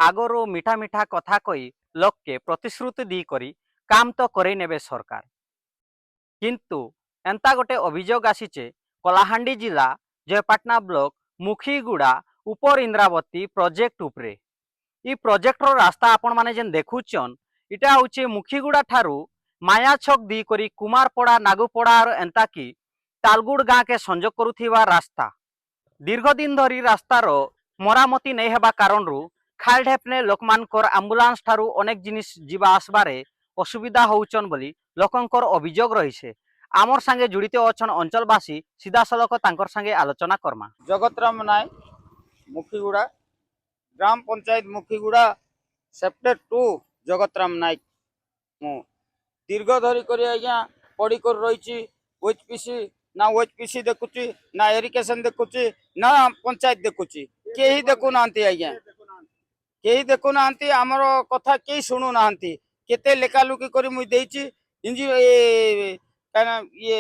आगरू मिठा मिठा कथा कही लोक के प्रतिश्रुति दी करी काम तो करे नेबे सरकार किंतु एंता गोटे अभियोग आसीचे कलाहांडी जिला जयपाटना ब्लॉक मुखीगुड़ा उपर इंद्रावती प्रोजेक्ट उपरे ई प्रोजेक्ट रो रास्ता आपण माने जेन देखुचन इटा होचे मुखीगुड़ा ठारू माया छक दी करी कुमारपड़ा नागुपड़ा और एंता की तालगुड़ गाँ के संजोग करुथिबा रास्ता दीर्घ दिन धरी रास्तार मरामती नहीं हेबा कारणरू खाल ढेपने लोकमानकर आम्बुलांस ठारू अनेक जिनिस जीवा आसबारे असुविधा होउचन बोली लोकंकर अभियोग रहिছে आमर संगे जुड़ित अछन अंचलवासी सीधा सलक तांकर संगे आलोचना करमा। जगतराम नायक मुखीगुड़ा ग्राम पंचायत मुखीगुड़ा सेक्टर 2 जगतराम नायक मु दीर्घ धरी करी आज्ञा पढ़ी कर रही ओएचपीसी ना ओएचपीसी देखुची ना इरिगेशन देखुची ना पंचायत देखुची केही देखु नांती आज्ञा केही देखु नांती हमर कथा केही सुनु नांती केते लेखालुकी करी मुई देइची इंजी काना ये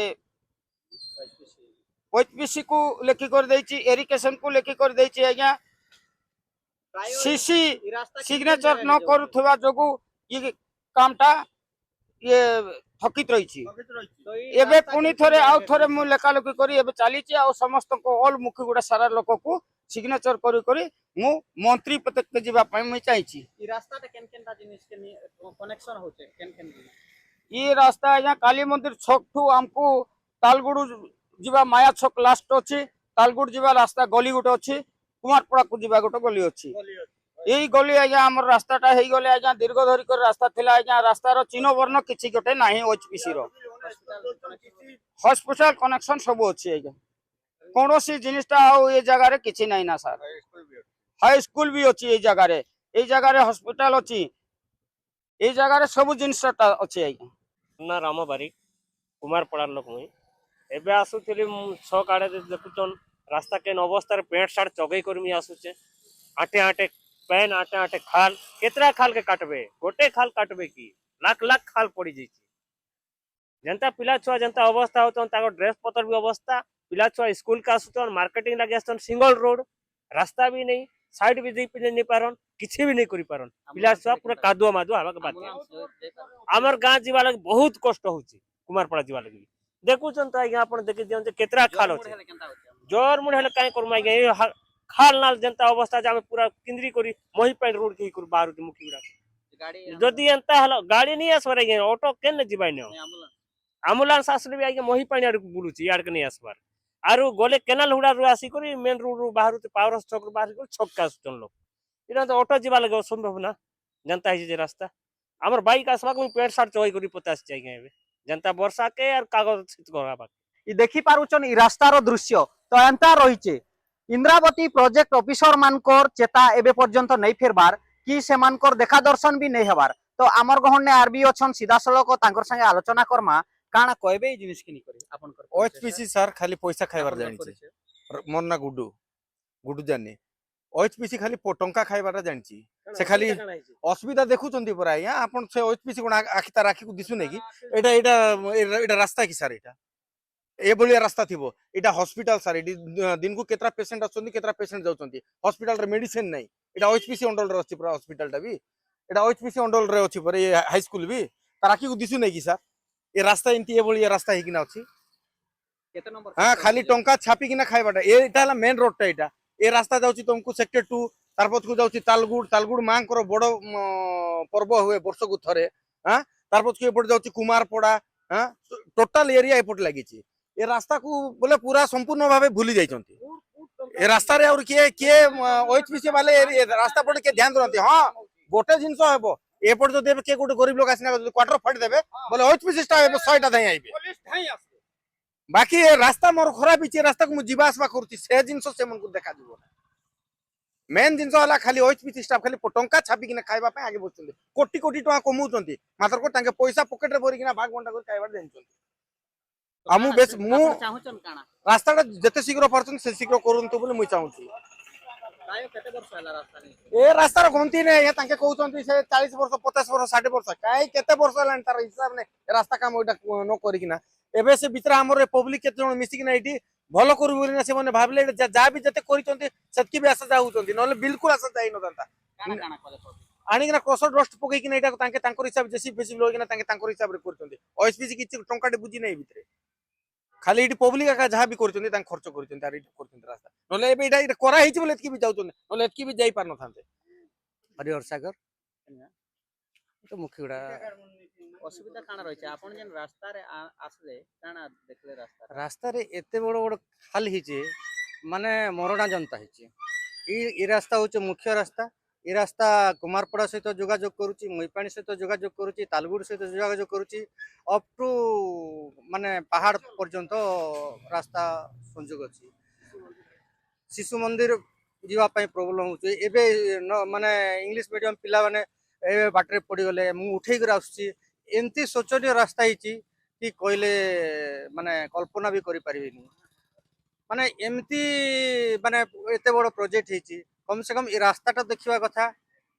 ओएचपीसी को लेखी कर देइची इरिगेशन को लेखी कर देइची आज्ञा सीसी सिग्नेचर न करुथवा जोगु ये कामटा ये थकित रही एबे पुणी थोरे आउ थोरे मु लेखालेखी करी एबे चलीची आ समस्त को ऑल मुखीगुड़ा सारा लोक को सिग्नेचर करी करी मु मंत्री पद के जीवा पई मैं चाहची ई रास्ता त केन केनटा जिनिस के कनेक्शन होचे केन केन ई रास्ता या काली मंदिर छक ठू हमको तालगुड़ जीवा माया छक लास्ट अछि तालगुड़ जीवा रास्ता गली गोटे अछि कुमारपड़ा को जीवा गोटे गली अछि यही गली आज्ञा आम रास्ताटा हो गले आज्ञा दीर्घ धरिक रास्ता थिला आज्ञा रास्तार चिन्ह वर्ण किसी गोटे ना ओएचपीसी रो हॉस्पिटल कनेक्शन सब अच्छी आज्ञा कौन सी जिनिसटा ये जगह किसी ना ना सर हाई स्कूल भी अच्छी ये जगह हॉस्पिटल अच्छी ये जगह सब जिनसटा अच्छी आज्ञा ना राम बारिक कुमारपड़ा लोक मुई एबे आसुथिली छक आड़े देखुचन रास्ता केन अवस्था पेंट सार्ट चगई कर मुई आसुचे आटे आटे पैन आटे आटे खाल केतरा खाल के काटबे गोटे खाल काटबे की लाख लाख खाल पड़ी जाइए जनता पिला छुआ जनता अवस्था होतन ताको ड्रेस पतर भी अवस्था पिला छुआ स्कूल का आसुतन मार्केटिंग लगे आसतन सिंगल रोड रास्ता भी नहीं साइड भी दे नहीं पारन किछि भी नहीं करि पारन पिला छुआ पूरा कादुआ मादुआ हवा के बात हमर गां जीवा लगे बहुत कष्ट होची कुमारपड़ा जीवा लगे देखुचन त आज्ञा आपण देखि दियन जे केतरा खाल होचे जोर मुड हेले काई करम आज्ञा खाल नाल जनता अवस्था जे पूरा केंद्री करी मही पाइन रोड के कर बाहर मुखीगुड़ा जदि एंता हलो गाड़ी नहीं आसबार आज्ञा ऑटो केन जिबाय न एम्बुलेंस आसले भी आज्ञा मही पाइन आड़ बुलुची यार के नहीं आसबार आरो गोले केनाल हुडा रो आसी करी मेन रोड रो बाहर पावर चौक रो बाहर छक का सुचन लोग इना तो ऑटो जिबा लगे असंभव ना जनता है जे रास्ता हमर बाइक आसबा को पेट सार चोई करी 50 चाहिए आज्ञा जनता वर्षा के यार कागज छित करबा ई देखि पारुचन ई रास्तार दृश्य तो एंता रहिचे इंद्रावती प्रोजेक्ट ऑफिसर मानकर चेता एबे पर्यंत नहीं फेरबार कि से मानकर देखा दर्शन भी नहीं हबार तो आमर गहन ने आरबी अछन सीधा सलक तांकर संगे आलोचना करमा काना कहबे ई जिनिस के नि करी आपन कर ओएचपीसी सर खाली पैसा खाइबार जानि छी मोर ना गुडू गुडू जानि ओएचपीसी खाली टंका खाइबार जानि छी से खाली असुविधा देखुचंती परा या आपन से ओएचपीसी कोन आखि तार आखि को दिसु नै कि एटा एटा एटा रास्ता कि सर एटा ए बोलिया रास्ता थिबो एटा हॉस्पिटल सर एटी दिन को केतरा पेशेंट आछंती केतरा पेशेंट जाउचंती हॉस्पिटल रे मेडिसिन नै एटा ओएचपीसी अंडल रे अछि पूरा हॉस्पिटल टा भी एटा ओएचपीसी अंडल रे अछि पर ए हाई स्कूल भी तार आखि को दिसु नै कि सर ए रास्ता इंती ए बोलिया रास्ता हे कि ना अछि केते नंबर हां खाली टंका छापी कि ना खाइबाटा एटा ला मेन रोड टा एटा ए रास्ता जाउची तुमको सेक्टर 2 तारपत को जाउची तालगुड़ मां कर बड़ पर्व हुए वर्ष को थरे हां तारपत को एपट जाउची कुमारपड़ा हां टोटल एरिया एपट लागिची ए रास्ता को बोले पूरा संपूर्ण भावे भूली जाइछंती ए रास्ता रे और के ओएचपीसी वाले रास्ता पड़ के ध्यान दरंती हां गोटे जिंस हेबो एपट जो देबे के गोटे गरीब लोग आसिना क्वार्टर फाट देबे बोले ओएचपीसी स्टा हेबो 100 टा धाई आइबे पुलिस धाई आसे बाकी ए रास्ता मोर खराब इचे रास्ता को मु जीवा आसबा करती से जिंस से मन को देखा दिबो मेन जिंस वाला खाली ओएचपीसी स्टाफ खाली टंका छापी किना खाइबा पे आगे बचुंती कोटी कोटी टका कमाउचंती मात्र को तांके पैसा पॉकेट रे भरी किना भाग बंटा कर खाइबा देनचंती आमु बेस मु चाहुचन काना रास्ता जते शीघ्र परचन से शीघ्र करंतु बोले मुई चाहूची कायो केते वर्ष हला रास्ता नै ए रास्ता रो गंती नै या तांके कहउचंती से 40 वर्ष 50 वर्ष 60 वर्ष काई केते वर्ष हलान तार हिसाब नै रास्ता काम ओटा न करी किना एबे से भीतर हमर पब्लिक केते जण मिसी किना एठी ଭଲ କରିବୁ ବୋଲି ନା ସେମାନେ ଭାବିଲେ ଯାହା ବି ଯେତେ କରିଛନ୍ତି ସେତିକି ବି ଆଶା ଯାଉଛନ୍ତି, ନହେଲେ ବିଲକୁଲ ଆଶା ଯାଇନଥାନ୍ତା। ଆଣିକିନା କ୍ରସର ଡଷ୍ଟ ପକେଇକିନା ଏଇଟା ତାଙ୍କେ ତାଙ୍କର ହିସାବ ଜେସିବି ଫେସିବି ଲଗେଇକିନା ତାଙ୍କେ ତାଙ୍କର ହିସାବରେ କରୁଛନ୍ତି। OSPC କିଛି ଟଙ୍କାଟେ ବୁଝି ନାହିଁ ଭିତରେ, ଖାଲି ଏଠି ପବ୍ଲିକ ଆକା ଯାହା ବି କରୁଛନ୍ତି ତାଙ୍କ ଖର୍ଚ୍ଚ କରୁଛନ୍ତି ଆର ଏଇଠି କରୁଛନ୍ତି ରାସ୍ତା, ନହେଲେ ଏବେ ଏଇଟା କରାହେଇଛି ବୋଲି ଏତିକି ବି ଯାଉଛନ୍ତି, ନହେଲେ ଏତିକି ବି ଯାଇ ପାରୁନଥାନ୍ତେ। हरिहर सागर तो मुखीगुड़ा ଅସୁବିଧା କାଣା ରହିଛି ଆପଣ ଯେନ୍ ରାସ୍ତାରେ ଆସିଲେ କାଣା ଦେଖିଲେ ରାସ୍ତାରେ? रास्ता रे एते बड़ बड़ खाल हिचे माने मरणा जनता हिचे। ई रास्ता होचे मुख्य रास्ता। ई रास्ता कुमारपड़ा सहित जोगाजोग करूची, मुईपाणी सहित जोगाजोग करूची, तालगुड़ सहित जोगाजोग करूची, अप टू माने पहाड़ पर्यंत रास्ता संजोग अछि। शिशु मंदिर जीवा पई प्रॉब्लम होचे। एबे माने इंग्लिश मीडियम पिला माने ए बाटरे पड़ी गले मु उठेई कर आसुची, एमती शोचनीय रास्ता हिची कि कहले माने कल्पना भी करि परिबेनी। माने एमती माने एते बड़ प्रोजेक्ट हिची, कम से कम ए रास्ताटा देखिबा कथा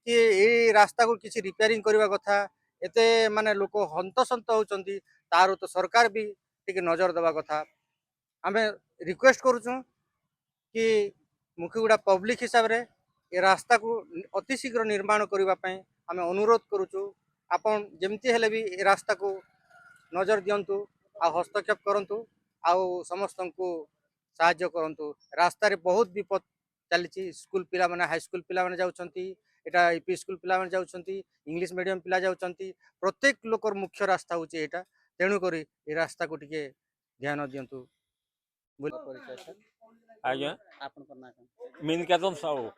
कि ए रास्ता को किसी रिपेयरिंग करबा कथा। एते माने लोक हंतसंत होचंती, तार तो सरकार भी टिके नजर देबा कथा। आमे रिक्वेस्ट करूछु कि मुखीगुड़ा पब्लिक हिसाब रे ए रास्ता को अति शीघ्र निर्माण करबा पई आमे अनुरोध करूछु। आपण जेमती हेले भी ए रास्ता को नजर दियंतु आ हस्तक्षेप करंतु आ समस्त को साहाय्य करंतु। रास्ता रे बहुत विपद चली, स्कूल पिला माने हाई स्कूल पिला माने जाउछंती, एटा यूपी स्कूल पिला माने जाउछंती, इंग्लिश मीडियम पिला जाउछंती। प्रत्येक लोकर मुख्य रास्ता होचे एटा, तेणु करी ए रास्ता को टिके ध्यान दियंतु। आज्ञा ଆପଣଙ୍କର ନାଁ କ'ଣ? मिनकेतन साहू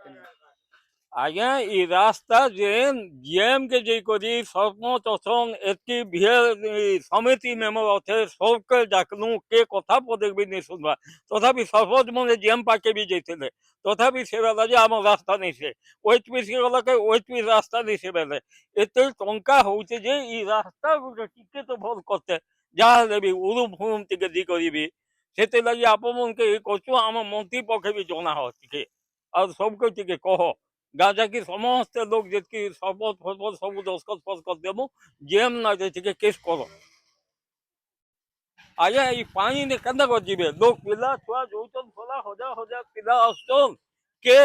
आज्ञा ई रास्ता जेम के जे करी सरपंच असन एतकी समिति मेम्बर अच्छे सबके डाकलु के कथा पदक भी नहीं सुनवा, तथापि सरपंच मैंने जेम पाके भी जाते तथापि से बेला जे आम रास्ता नहीं से OHPC गला के OHPC रास्ता नहीं से बेले एत टंका होचे जे ई रास्ता टिके तो भल करते जहाँ भी उरुम फुरुम टिके दी करी से लगे आपण के कचु आम मंत्री पक्षे भी जना हो टिके और सबके टिके कह गाजा की समस्त लोग जितकी सरपंच फरपंच सब दस्खत फस्खत देमु जेम ना टिके केस करो। आज्ञा ये पानी ने केंदा कर जीवे लोग पिला छुआ जोचन खोला हजार हजार पिला आसन के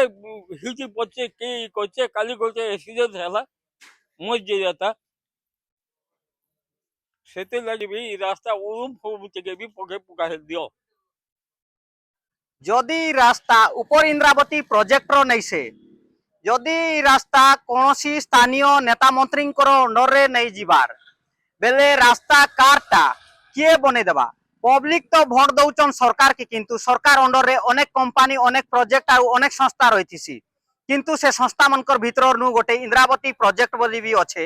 हिची पचे के कोचे काली कोचे एक्सीडेंट हैला मज जे जाता सेते लगे भी रास्ता उरुम फुरुम टिके भी पके पुका दियो। যদি রাস্তা উপর ইন্দ্রাবতী প্রজেক্টর নেইছে, যদি রাস্তা কোনসি স্থানীয় নেতা মন্ত্রীঙ্কর অন্ডরে নেই যাবার বেলে রাস্তা কারটা কিয়ে বনে দেবা? পব্লিক তো ভোট দৌছন সরকার কি, কিন্তু সরকার অন্ডরে অনেক কোম্পানি অনেক প্রজেক্ট আর অনেক সংস্থা রয়েছে, কিন্তু সে সংস্থা মানকর ভিতর নু গোটে ইন্দ্রাবতী প্রজেক্ট বলি বি অছে।